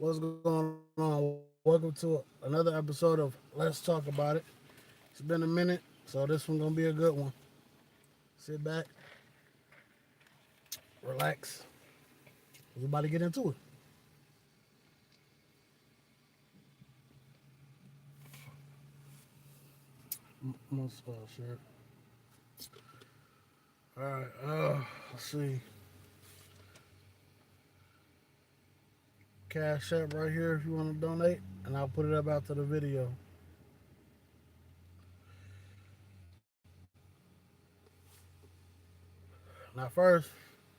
What's going on? Welcome to another episode of Let's Talk About It. It's been a minute, so this one's gonna be a good one. Sit back, relax. We're about to get into it. Let's shirt. All right. Let's see. Cash app right here if you want to donate, and I'll put it up after the video. Now, first,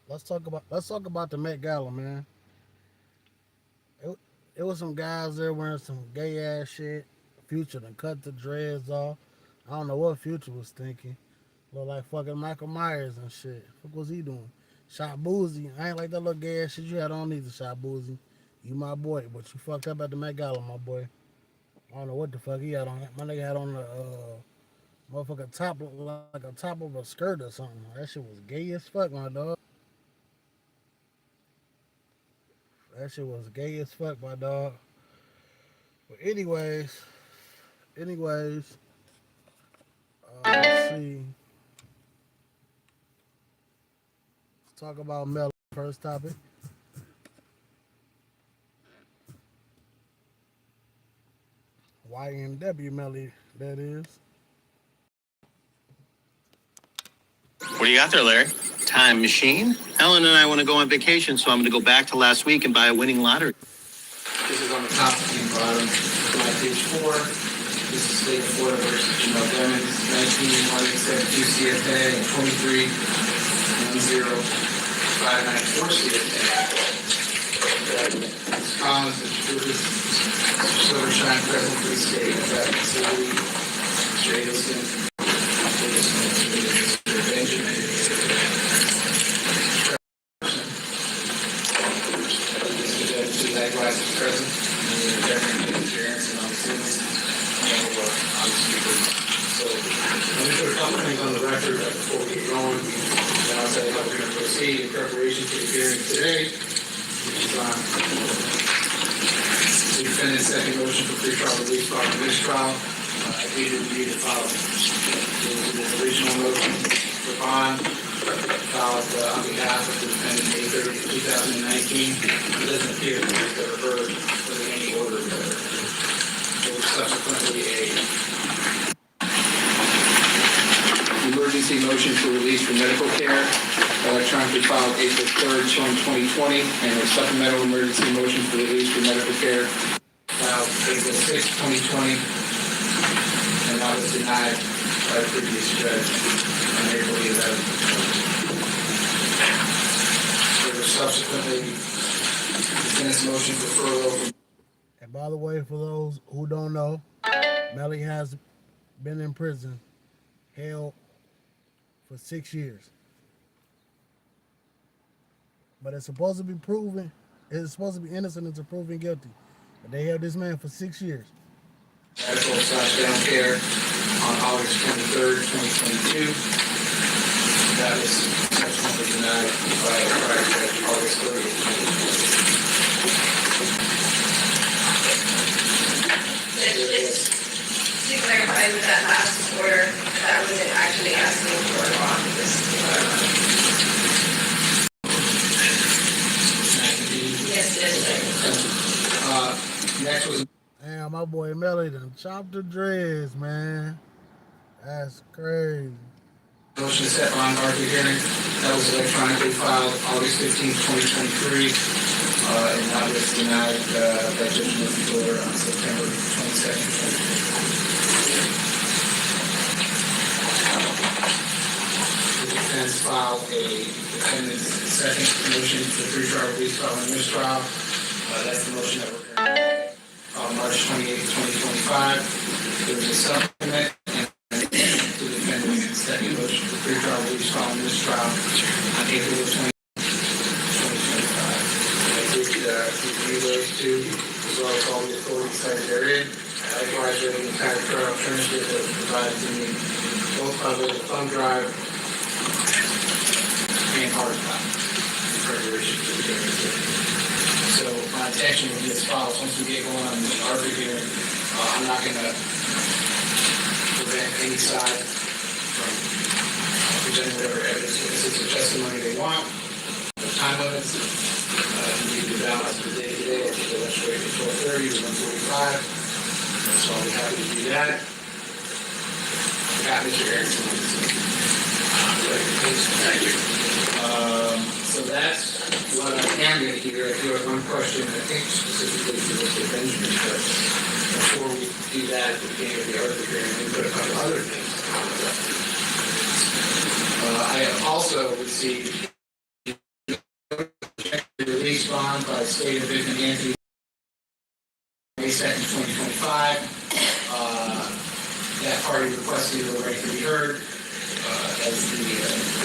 let's talk about the Met Gala, man. It, it was some guys there wearing some gay ass shit. Future done cut the dreads off. I don't know what Future was thinking. Look like fucking Michael Myers and shit. What was he doing? Shot Boozy. I ain't like that little gay ass shit you had on either, Shot Boozy. You my boy, but you fucked up at the Met Gala, my boy. I don't know what the fuck he had on. My nigga had on the motherfucker top like a top of a skirt or something. That shit was gay as fuck, my dog. That shit was gay as fuck, my dog. But anyways, let's see. Let's talk about Melly. First topic. YNW Melly, that is. What do you got there, Larry? Time machine? Ellen and I want to go on vacation, so I'm going to go back to last week and buy a winning lottery. This is on the top and bottom. My page 4. This is State of Florida versus Jamal Demons. 19-187 CFA and 23-10-594 CFA. Ms. Collins and Lucas, Silver Shine present for the state. Facility, Jadison, Benjamin. Likewise is present, and the government interference and obviously, so let me put a couple things on the record before we get going. And I'll tell you how we're going to proceed in preparation for the hearing today, which is on the defendant's second motion for pretrial release following mistrial. I need to follow the original motion for bond. Filed on behalf of the defendant May 30, 2019. It doesn't appear that we've ever heard of any order there. There was subsequently a emergency motion for release from medical care, electronically filed April 3rd, 2020, and a supplemental emergency motion for release from medical care, filed April 6th, 2020, and that was denied by the previous judge on April 11th. Subsequently, defense motion for furlough. And by the way, for those who don't know, Melly has been in prison, held for 6 years. But it's supposed to be proven, it's supposed to be innocent until proven guilty. But they held this man for 6 years. Medical/dental care on August 23rd, 2022. That was subsequently denied by a prior judge August 30th. To clarify with that last order, that wasn't actually asking for a bond. Yes. Next was. Damn, my boy Melly done chopped the dreads, man. That's crazy. Motion set on argument hearing. That was electronically filed August 15th, 2023. And that was denied by Judge Murphy on September 22nd, 2023. The defense filed a defendant's second motion for pretrial release following mistrial. That's the motion that we're hearing on March 28th, 2025. There was a supplement. Second motion for pretrial release following this trial on April 20, 2025. I did review those two, as well as all the authorities cited therein. Likewise, read the entire trial transcript that was provided to me, both by the thumb drive and hard copy in preparation for the hearing. So my intention will be as follows. Once we get going on the Arthur hearing, I'm not going to prevent any side from presenting whatever evidence, witnesses, or testimony they want. No time limits. You need to balance the day today. I think let's wait from 12:30 to 1:45. So I'll be happy to do that. Got Mr. Erickson. Thank you. So that's what I am going to hear. I do have one question, I think specifically for Mr. Benjamin, but before we do that, at the beginning of the Arthur hearing, we put a couple other things on the record. I have also received a release bond by the state of Victim Anthony May 2nd, 2025. That party requested the right to be heard as the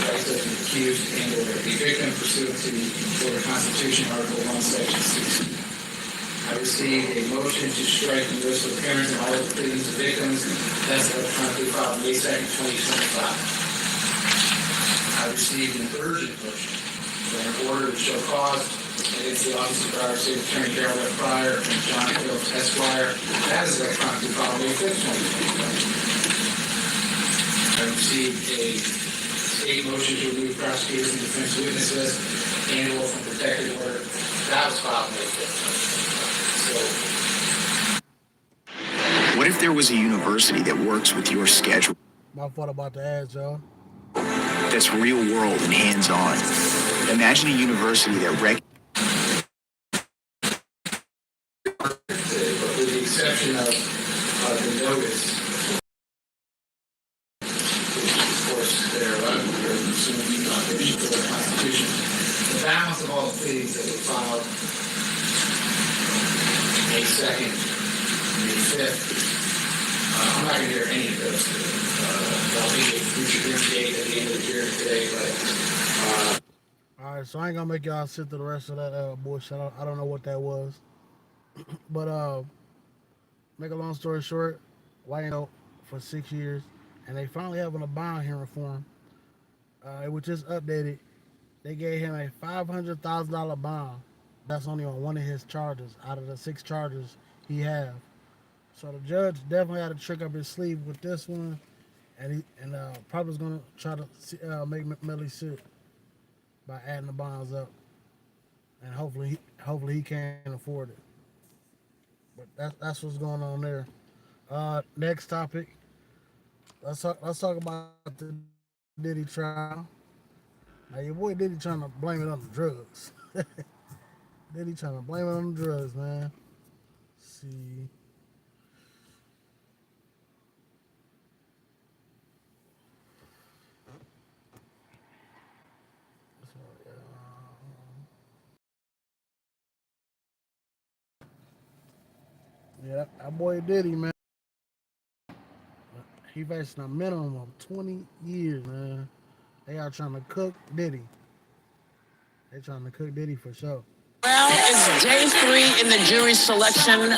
rights of the accused and or the victim pursuant to the Florida Constitution, Article 1, Section 16. I received a motion to strike the list of parents and all of the pleadings of victims. That's electronically filed May 2nd, 2025. I received an urgent motion for an order to show cause against the Office of Broward State Attorney Darrell F. Pryor and John Phillips, Esquire. That is electronically filed May 5th, 2025. I received a state motion to remove prosecutors and defense witnesses and or from protected order. That was filed May 5th. So, What if there was a university that works with your schedule, My fault about the ads, y'all. that's real world and hands-on? Imagine a university that with the exception of the notice, of course, they're assuming the Constitution. The balance of all the pleadings that were filed May 2nd, May 5th, I'm not going to hear any of those. I'll be a future hearing date at the end of the hearing today, but All right, so I ain't gonna make y'all sit through the rest of that bullshit. I don't know what that was, but make a long story short, White out for 6 years, and they finally having a bond hearing for him. It was just updated. They gave him a $500,000 bond. That's only on one of his charges out of the 6 charges he have. So the judge definitely had a trick up his sleeve with this one, and probably was gonna try to make McMillan sit by adding the bonds up, and hopefully he can afford it. But that's what's going on there. Next topic. Let's talk about the Diddy trial. Now your boy Diddy trying to blame it on the drugs. Diddy trying to blame it on the drugs, man. Let's see. Yeah, that boy Diddy, man. He facing a minimum of 20 years, man. They are trying to cook Diddy. They trying to cook Diddy for sure. Well, it's day 3 in the jury selection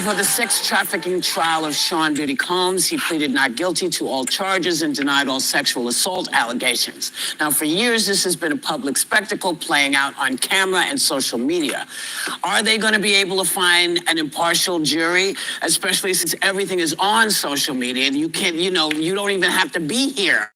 for the sex trafficking trial of Sean Diddy Combs. He pleaded not guilty to all charges and denied all sexual assault allegations. Now, for years, this has been a public spectacle playing out on camera and social media. Are they going to be able to find an impartial jury, especially since everything is on social media? You can't, you don't even have to be here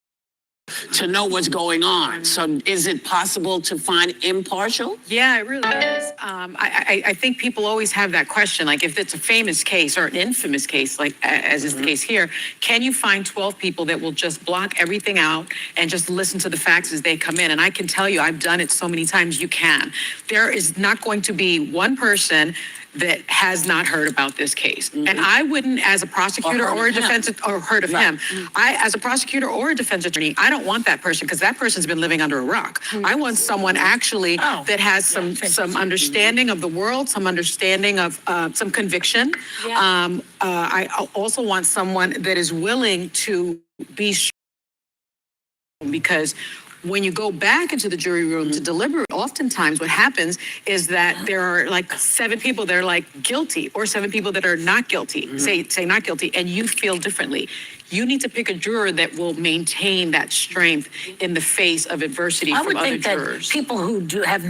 to know what's going on. So is it possible to find impartial? Yeah, it really is. I think people always have that question, like if it's a famous case or an infamous case, like as is the case here, can you find 12 people that will just block everything out and just listen to the facts as they come in? And I can tell you, I've done it so many times, you can. There is not going to be one person that has not heard about this case. And I wouldn't, as a prosecutor or a defense, or heard of him, as a prosecutor or a defense attorney, I don't want that person because that person's been living under a rock. I want someone actually that has some understanding of the world, some understanding of some conviction. I also want someone that is willing to be, because When you go back into the jury room to deliberate, oftentimes what happens is that there are like 7 people that are like guilty or 7 people that are not guilty, say not guilty, and you feel differently. You need to pick a juror that will maintain that strength in the face of adversity I from would other think that jurors. people who do have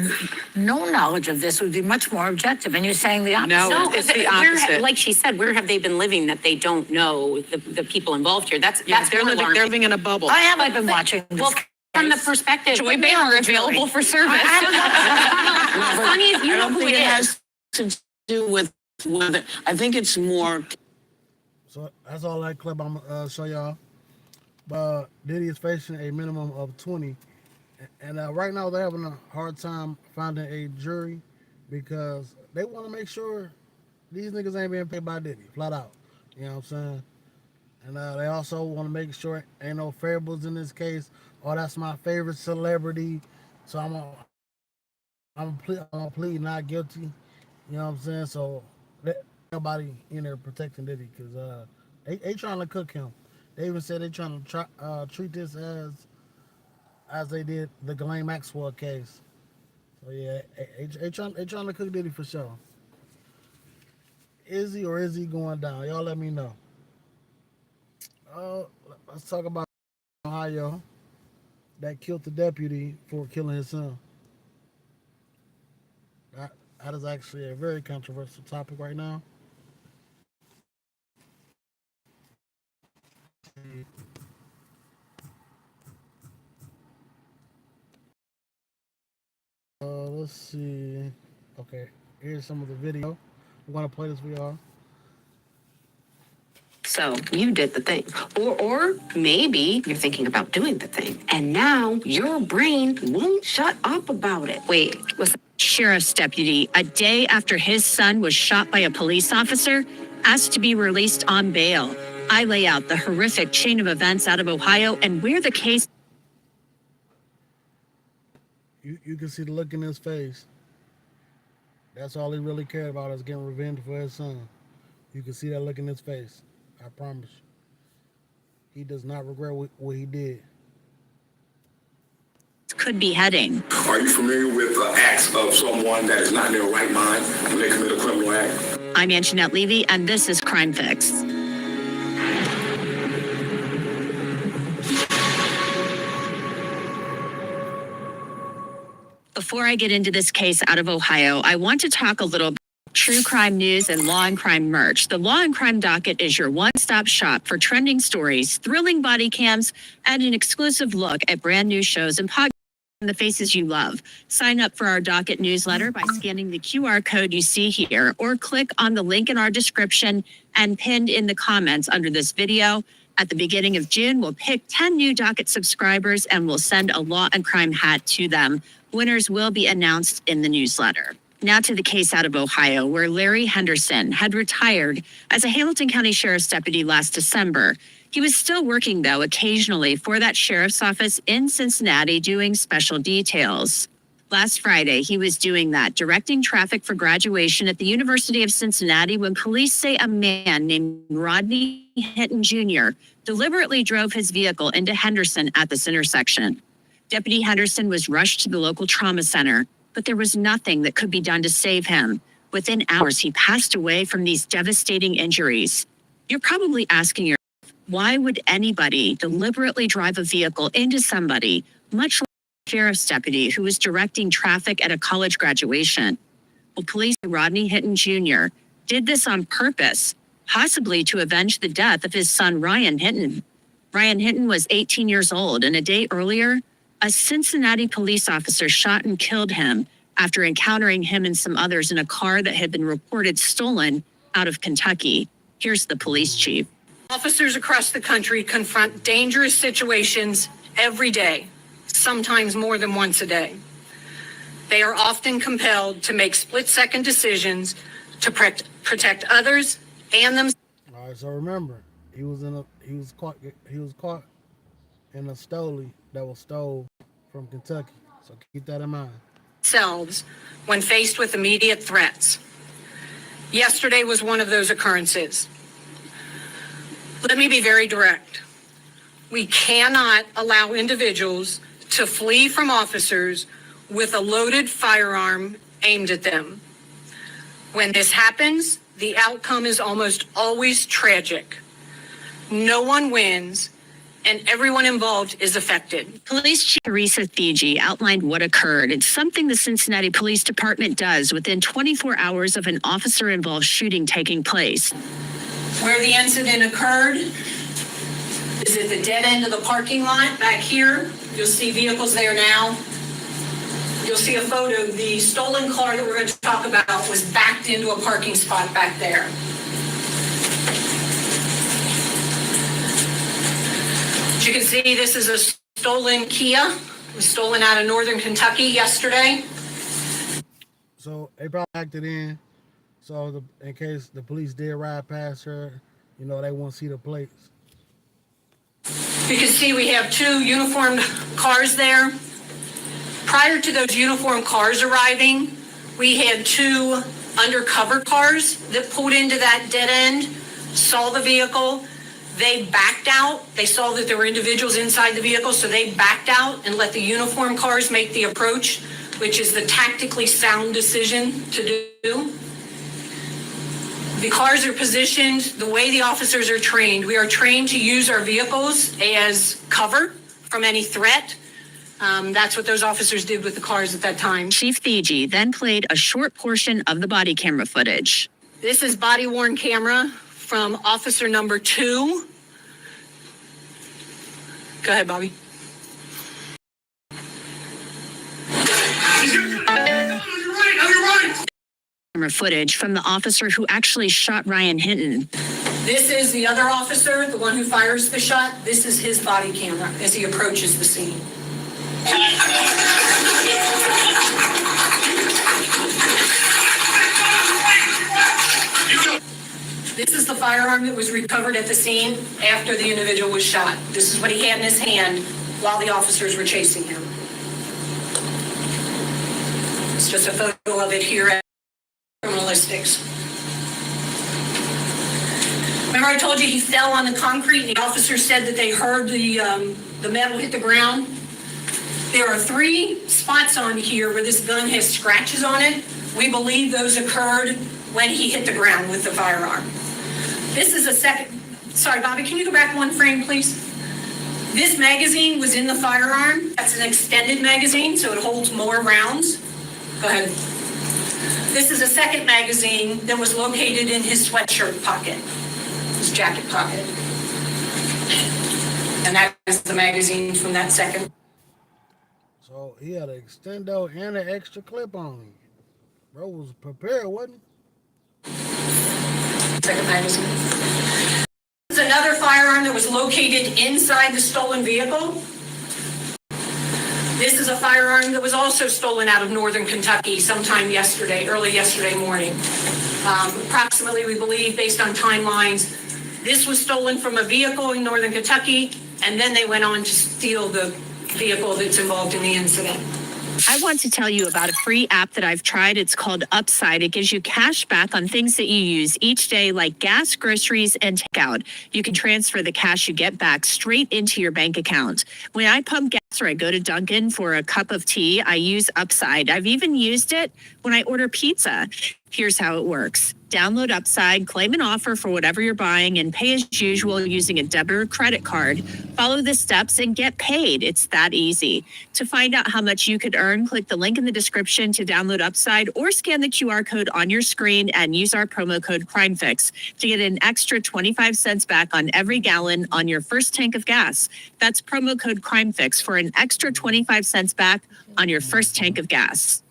no knowledge of this would be much more objective, and you're saying the opposite. No, it's the opposite. Like she said, where have they been living that they don't know the people involved here? That's They're more living, they're living in a bubble. I haven't been watching this. Well, from the perspective, Joy they are Behar, available for service. No, Sonny, you I know don't who think it it is. has to do with it. I think it's more. So that's all that clip I'm gonna show y'all. But Diddy is facing a minimum of 20, and right now they're having a hard time finding a jury because they want to make sure these niggas ain't being paid by Diddy, flat out. You know what I'm saying? And they also want to make sure ain't no variables in this case. Oh, that's my favorite celebrity, so I'm plead not guilty. You know what I'm saying? So nobody in there protecting Diddy because they trying to cook him. They even said they trying to treat this as they did the Ghislaine Maxwell case. So yeah, they trying to cook Diddy for sure. Is he or is he going down? Y'all let me know. Let's talk about Ohio that killed the deputy for killing his son. That is actually a very controversial topic right now. Let's see. Okay, here's some of the video. I'm gonna play this video. So you did the thing. Or maybe you're thinking about doing the thing. And now your brain won't shut up about it. Wait, was Sheriff's deputy, a day after his son was shot by a police officer, asked to be released on bail. I lay out the horrific chain of events out of Ohio and where the case. You can see the look in his face. That's all he really cared about is getting revenge for his son. You can see that look in his face. I promise you. He does not regret what he did. Could be heading. Are you familiar with acts of someone that is not in their right mind when they commit a criminal act? I'm Anjanette Levy, and this is Crime Fix. Before I get into this case out of Ohio, I want to talk a little about true crime news and law and crime merch. The Law and Crime Docket is your one-stop shop for trending stories, thrilling body cams, and an exclusive look at brand new shows and podcasts and the faces you love. Sign up for our Docket newsletter by scanning the QR code you see here, or click on the link in our description and pinned in the comments under this video. At the beginning of June, we'll pick 10 new Docket subscribers and we'll send a Law and Crime hat to them. Winners will be announced in the newsletter. Now to the case out of Ohio, where Larry Henderson had retired as a Hamilton County Sheriff's deputy last December. He was still working, though, occasionally for that sheriff's office in Cincinnati doing special details. Last Friday, he was doing that, directing traffic for graduation at the University of Cincinnati when police say a man named Rodney Hinton Jr. deliberately drove his vehicle into Henderson at this intersection. Deputy Henderson was rushed to the local trauma center, but there was nothing that could be done to save him. Within hours, he passed away from these devastating injuries. You're probably asking yourself, why would anybody deliberately drive a vehicle into somebody, much like a sheriff's deputy who was directing traffic at a college graduation? Well, police say Rodney Hinton Jr. did this on purpose, possibly to avenge the death of his son, Ryan Hinton. Ryan Hinton was 18 years old, and a day earlier, a Cincinnati police officer shot and killed him after encountering him and some others in a car that had been reported stolen out of Kentucky. Here's the police chief. Officers across the country confront dangerous situations every day, sometimes more than once a day. They are often compelled to make split-second decisions to protect others and themselves. All right, so remember, he was caught in a stole that was stole from Kentucky. So keep that in mind. When faced with immediate threats. Yesterday was one of those occurrences. Let me be very direct. We cannot allow individuals to flee from officers with a loaded firearm aimed at them. When this happens, the outcome is almost always tragic. No one wins, and everyone involved is affected. Police Chief Teresa Fiji outlined what occurred. It's something the Cincinnati Police Department does within 24 hours of an officer-involved shooting taking place. Where the incident occurred is at the dead end of the parking lot back here. You'll see vehicles there now. You'll see a photo. The stolen car that we're going to talk about was backed into a parking spot back there. As you can see, this is a stolen Kia. It was stolen out of northern Kentucky yesterday. So they probably backed it in. So in case the police did ride past her, you know, they won't see the plates. You can see we have two uniformed cars there. Prior to those uniformed cars arriving, we had two undercover cars that pulled into that dead end, saw the vehicle. They backed out. They saw that there were individuals inside the vehicle, so they backed out and let the uniformed cars make the approach, which is the tactically sound decision to do. The cars are positioned the way the officers are trained. We are trained to use our vehicles as cover from any threat. That's what those officers did with the cars at that time. Chief Fiji then played a short portion of the body camera footage. This is body-worn camera from officer number 2. Go ahead, Bobby. Camera footage from the officer who actually shot Ryan Hinton. This is the other officer, the one who fires the shot. This is his body camera as he approaches the scene. This is the firearm that was recovered at the scene after the individual was shot. This is what he had in his hand while the officers were chasing him. It's just a photo of it here at Criminalistics. Remember I told you he fell on the concrete and the officers said that they heard the metal hit the ground? There are 3 spots on here where this gun has scratches on it. We believe those occurred when he hit the ground with the firearm. This is a second, sorry, Bobby, can you go back 1 frame, please? This magazine was in the firearm. That's an extended magazine, so it holds more rounds. Go ahead. This is a second magazine that was located in his sweatshirt pocket, his jacket pocket. And that is the magazine from that second. So he had an extendo and an extra clip on him. Bro was prepared, wasn't he? Second magazine. This is another firearm that was located inside the stolen vehicle. This is a firearm that was also stolen out of northern Kentucky sometime yesterday, early yesterday morning. Approximately, we believe, based on timelines, this was stolen from a vehicle in northern Kentucky, and then they went on to steal the vehicle that's involved in the incident. I want to tell you about a free app that I've tried. It's called Upside. It gives you cash back on things that you use each day, like gas, groceries, and takeout. You can transfer the cash you get back straight into your bank account. When I pump gas or I go to Dunkin' for a cup of tea, I use Upside. I've even used it when I order pizza. Here's how it works. Download Upside, claim an offer for whatever you're buying, and pay as usual using a debit or credit card. Follow the steps and get paid. It's that easy. To find out how much you could earn, click the link in the description to download Upside or scan the QR code on your screen and use our promo code CRIMEFIX to get an extra 25 cents back on every gallon on your first tank of gas. That's promo code CRIMEFIX for an extra 25 cents back on your first tank of gas.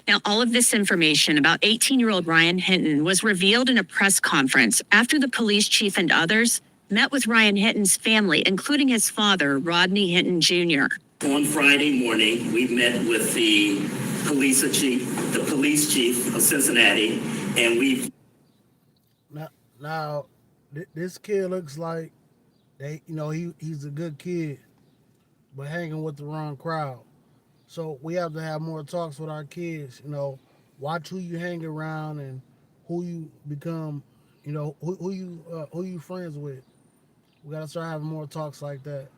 Now, all of this information about 18-year-old Ryan Hinton was revealed in a press conference after the police chief and others met with Ryan Hinton's family, including his father, Rodney Hinton Jr. On Friday morning, we met with the police chief of Cincinnati, and we. Now, this kid looks like he's a good kid, but hanging with the wrong crowd. So we have to have more talks with our kids, watch who you hang around and who you become, who you friends with. We got to start having more talks like that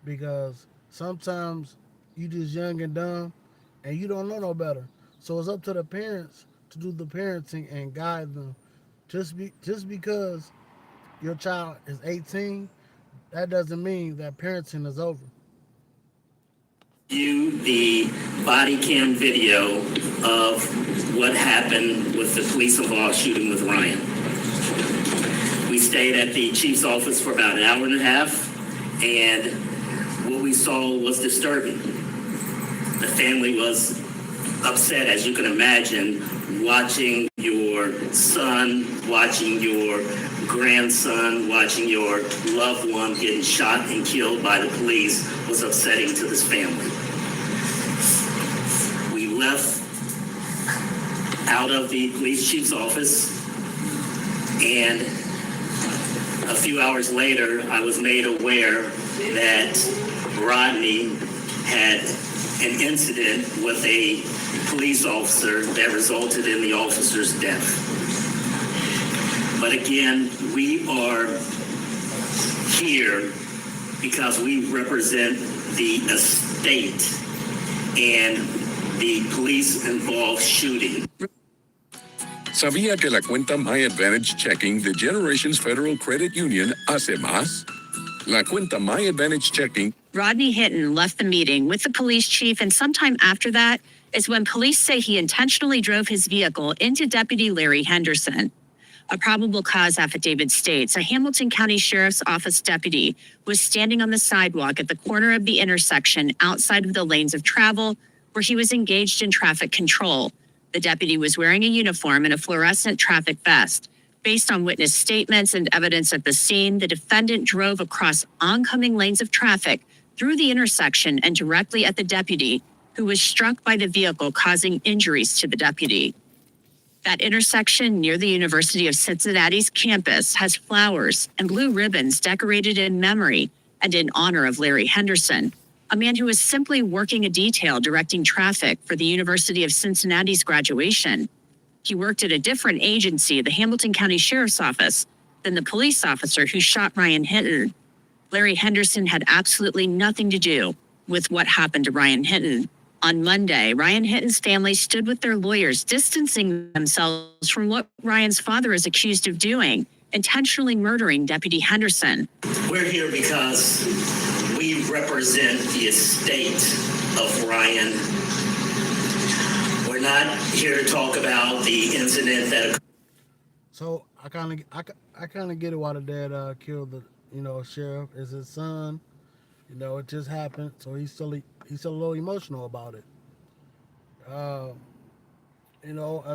because sometimes you just young and dumb, and you don't know no better. So it's up to the parents to do the parenting and guide them. Just because your child is 18, that doesn't mean that parenting is over. You the body cam video of what happened with the police involved shooting with Ryan. We stayed at the chief's office for about an hour and a half, and what we saw was disturbing. The family was upset, as you can imagine, watching your son, watching your grandson, watching your loved one getting shot and killed by the police was upsetting to this family. We left out of the police chief's office, and a few hours later, I was made aware that Rodney had an incident with a police officer that resulted in the officer's death. But again, we are here because we represent the estate and the police-involved shooting. ¿Sabía que la cuenta My Advantage Checking de Generations Federal Credit Union hace más? La cuenta My Advantage Checking. Rodney Hinton left the meeting with the police chief, and sometime after that is when police say he intentionally drove his vehicle into Deputy Larry Henderson. A probable cause affidavit states a Hamilton County Sheriff's Office deputy was standing on the sidewalk at the corner of the intersection outside of the lanes of travel where he was engaged in traffic control. The deputy was wearing a uniform and a fluorescent traffic vest. Based on witness statements and evidence at the scene, the defendant drove across oncoming lanes of traffic through the intersection and directly at the deputy, who was struck by the vehicle, causing injuries to the deputy. That intersection near the University of Cincinnati's campus has flowers and blue ribbons decorated in memory and in honor of Larry Henderson, a man who was simply working a detail directing traffic for the University of Cincinnati's graduation. He worked at a different agency, the Hamilton County Sheriff's Office, than the police officer who shot Ryan Hinton. Larry Henderson had absolutely nothing to do with what happened to Ryan Hinton. On Monday, Ryan Hinton's family stood with their lawyers, distancing themselves from what Ryan's father is accused of doing, intentionally murdering Deputy Henderson. We're here because we represent the estate of Ryan. We're not here to talk about the incident that occurred. So I kind of get it why the dad killed the sheriff. Is his son. It just happened, so he's still a little emotional about it. As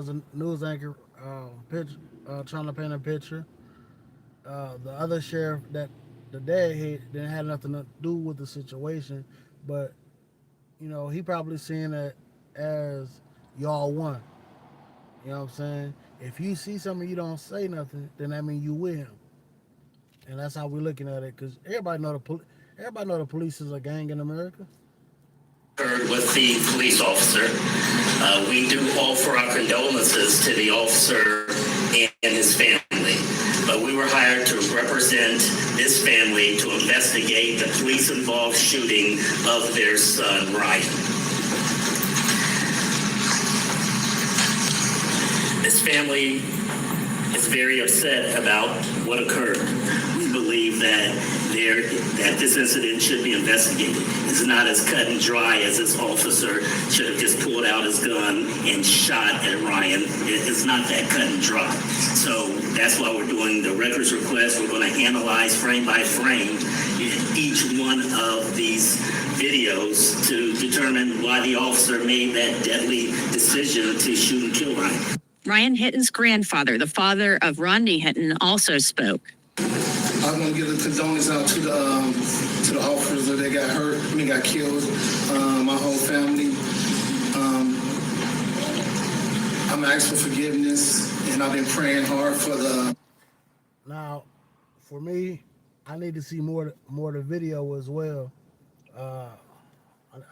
a news anchor, trying to paint a picture. The other sheriff that the dad hit didn't have nothing to do with the situation, but he probably seeing it as y'all won. You know what I'm saying? If you see something you don't say nothing, then that means you with him, and that's how we're looking at it. Because everybody know the police is a gang in America. With the police officer, we do offer our condolences to the officer and his family. But we were hired to represent this family to investigate the police-involved shooting of their son, Ryan. This family is very upset about what occurred. We believe that this incident should be investigated. It's not as cut and dry as this officer should have just pulled out his gun and shot at Ryan. It's not that cut and dry. So that's why we're doing the records request. We're going to analyze frame by frame each one of these videos to determine why the officer made that deadly decision to shoot and kill Ryan. Ryan Hinton's grandfather, the father of Rodney Hinton, also spoke. I want to give a condolence out to the officers that got hurt, got killed, my whole family. I'm asking for forgiveness, and I've been praying hard for the. Now, for me, I need to see more of the video as well. I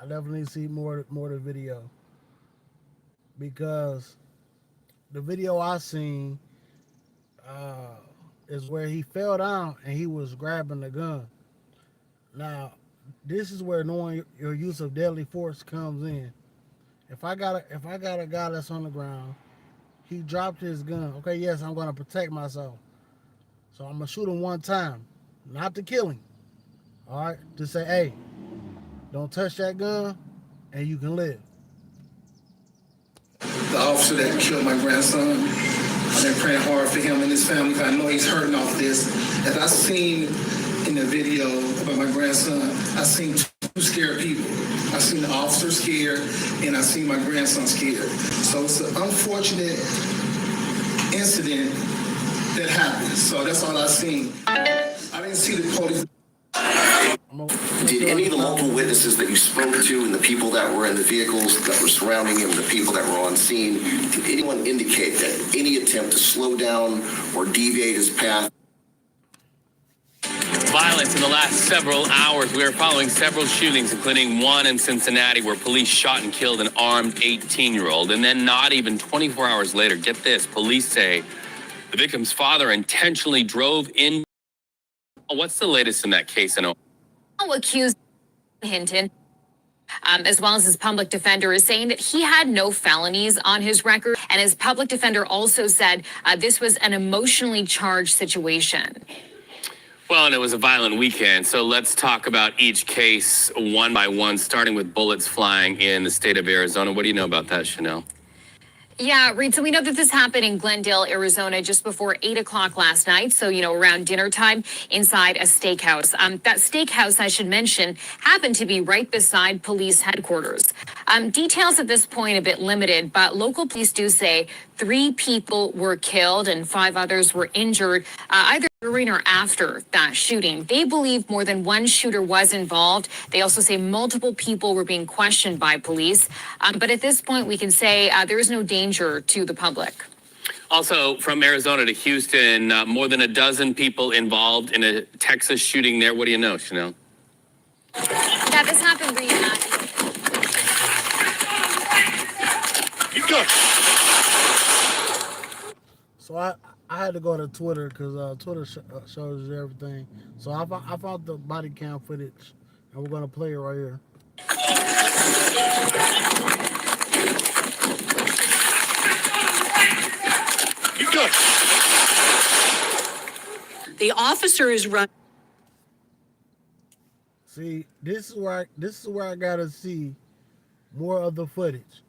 definitely need to see more of the video, because the video I seen is where he fell down and he was grabbing the gun. Now, this is where knowing your use of deadly force comes in. If I got a guy that's on the ground, he dropped his gun. Okay, yes, I'm gonna protect myself. So I'm gonna shoot him one time, not to kill him. All right, to say, hey, don't touch that gun, and you can live. The officer that killed my grandson, I've been praying hard for him and his family because I know he's hurting off this. As I seen in the video about my grandson, I seen two scared people. I seen the officer scared, and I seen my grandson scared. So it's an unfortunate incident that happened. So that's all I seen. I didn't see the police. Did any of the multiple witnesses that you spoke to and the people that were in the vehicles that were surrounding him, the people that were on scene, did anyone indicate that any attempt to slow down or deviate his path? Violence in the last several hours. We are following several shootings, including one in Cincinnati where police shot and killed an armed 18-year-old. And then not even 24 hours later, get this, police say the victim's father intentionally drove in. What's the latest in that case? Accused Hinton, as well as his public defender, is saying that he had no felonies on his record. And his public defender also said this was an emotionally charged situation. Well, and it was a violent weekend, so let's talk about each case one by one, starting with bullets flying in the state of Arizona. What do you know about that, Chanel? Yeah, Reed, so we know that this happened in Glendale, Arizona, just before 8 o'clock last night. So, around dinner time inside a steakhouse. That steakhouse, I should mention, happened to be right beside police headquarters. Details at this point a bit limited, but local police do say 3 people were killed and 5 others were injured, either during or after that shooting. They believe more than one shooter was involved. They also say multiple people were being questioned by police. But at this point, we can say there is no danger to the public. Also, from Arizona to Houston, more than a dozen people involved in a Texas shooting there. What do you know, Chanel? Yeah, this happened, Reed. So I had to go to Twitter because Twitter shows you everything. So I found the body cam footage, and we're gonna play it right here. The officer is running. See, this is where I gotta see more of the footage.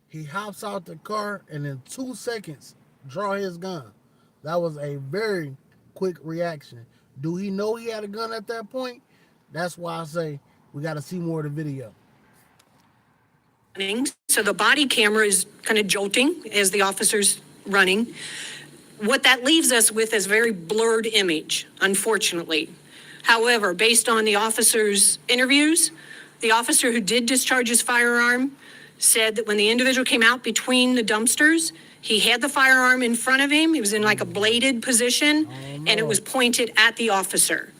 He hops out the car and in 2 seconds draw his gun. That was a very quick reaction. Do he know he had a gun at that point? That's why I say we got to see more of the video. So the body camera is kind of jolting as the officer's running. What that leaves us with is a very blurred image, unfortunately. However, based on the officer's interviews, the officer who did discharge his firearm said that when the individual came out between the dumpsters, he had the firearm in front of him. He was in like a bladed position, and it was pointed at the officer.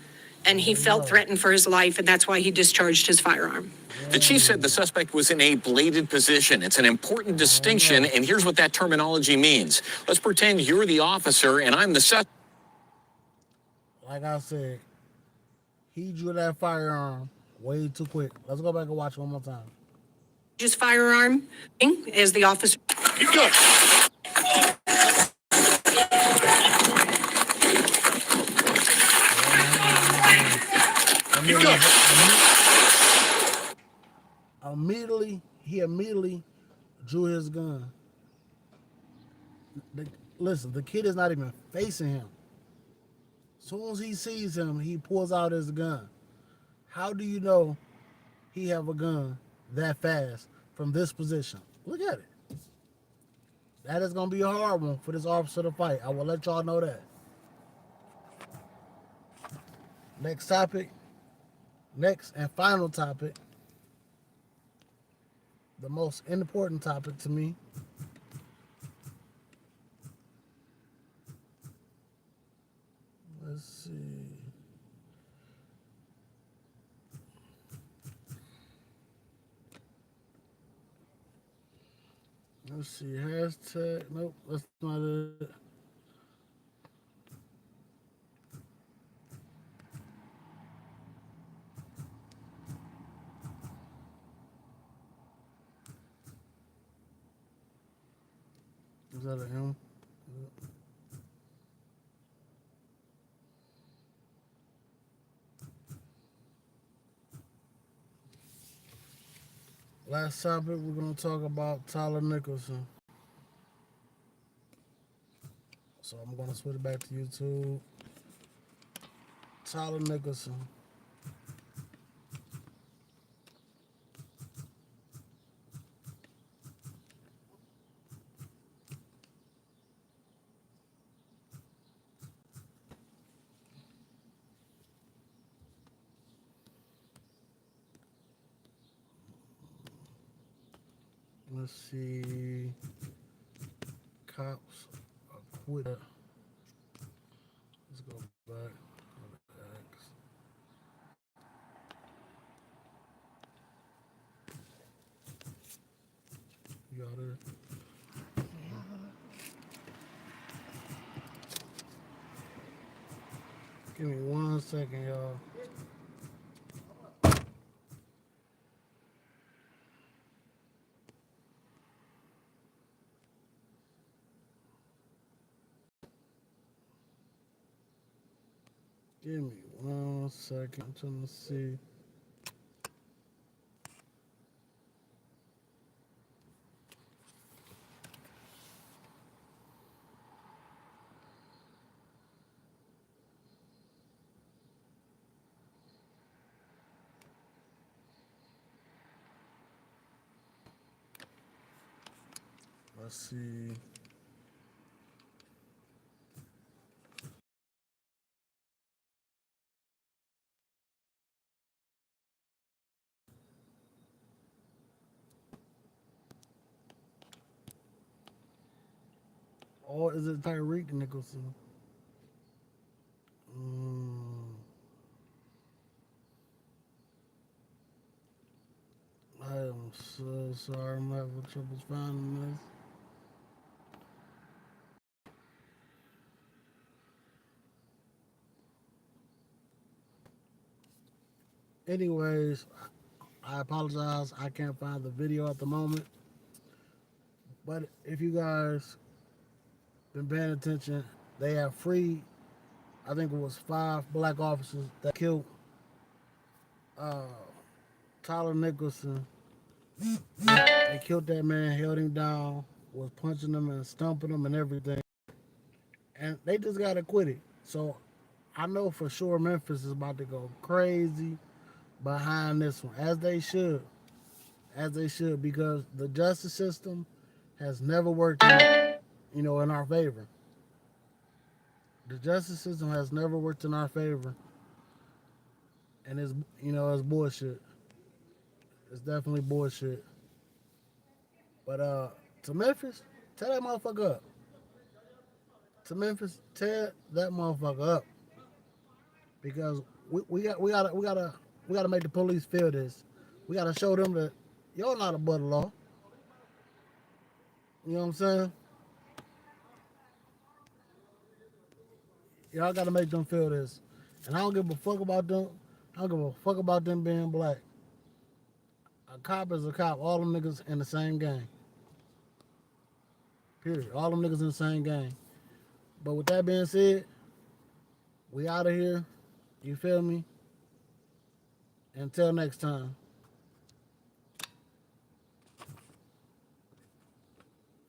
And he felt threatened for his life, and that's why he discharged his firearm. The chief said the suspect was in a bladed position. It's an important distinction, and here's what that terminology means. Let's pretend you're the officer and I'm the suspect. Like I said, he drew that firearm way too quick. Let's go back and watch one more time. His firearm as the officer. He immediately drew his gun. Listen, the kid is not even facing him. As soon as he sees him, he pulls out his gun. How do you know he have a gun that fast from this position? Look at it. That is going to be a hard one for this officer to fight. I will let y'all know that. Next topic. Next and final topic. The most important topic to me. Let's see. Let's see. Hashtag. Nope, that's not it. Is that a him? Last topic, we're going to talk about Tyler Nicholson. So I'm going to switch it back to YouTube. Tyler Nicholson. Let's see. Cops acquitted. Let's go back. You got it. Give me 1 second, y'all. Give me 1 second. I'm trying to see. Let's see. Or is it Tyreek Nicholson? I am so sorry. I'm having trouble finding this. Anyways, I apologize. I can't find the video at the moment. But if you guys been paying attention, they have freed, I think it was 5 black officers that killed Tyler Nicholson. They killed that man, held him down, was punching him and stumping him and everything. And they just got acquitted. So I know for sure Memphis is about to go crazy behind this one, as they should. As they should, because the justice system has never worked in, in our favor. The justice system has never worked in our favor. And it's, it's bullshit. It's definitely bullshit. But to Memphis, tear that motherfucker up. To Memphis, tear that motherfucker up. Because we gotta make the police feel this. We gotta show them that y'all not above the law. You know what I'm saying? Y'all gotta make them feel this. And I don't give a fuck about them. I don't give a fuck about them being black. A cop is a cop. All them niggas in the same gang. Period. All them niggas in the same gang. But with that being said, we out of here. You feel me? Until next time.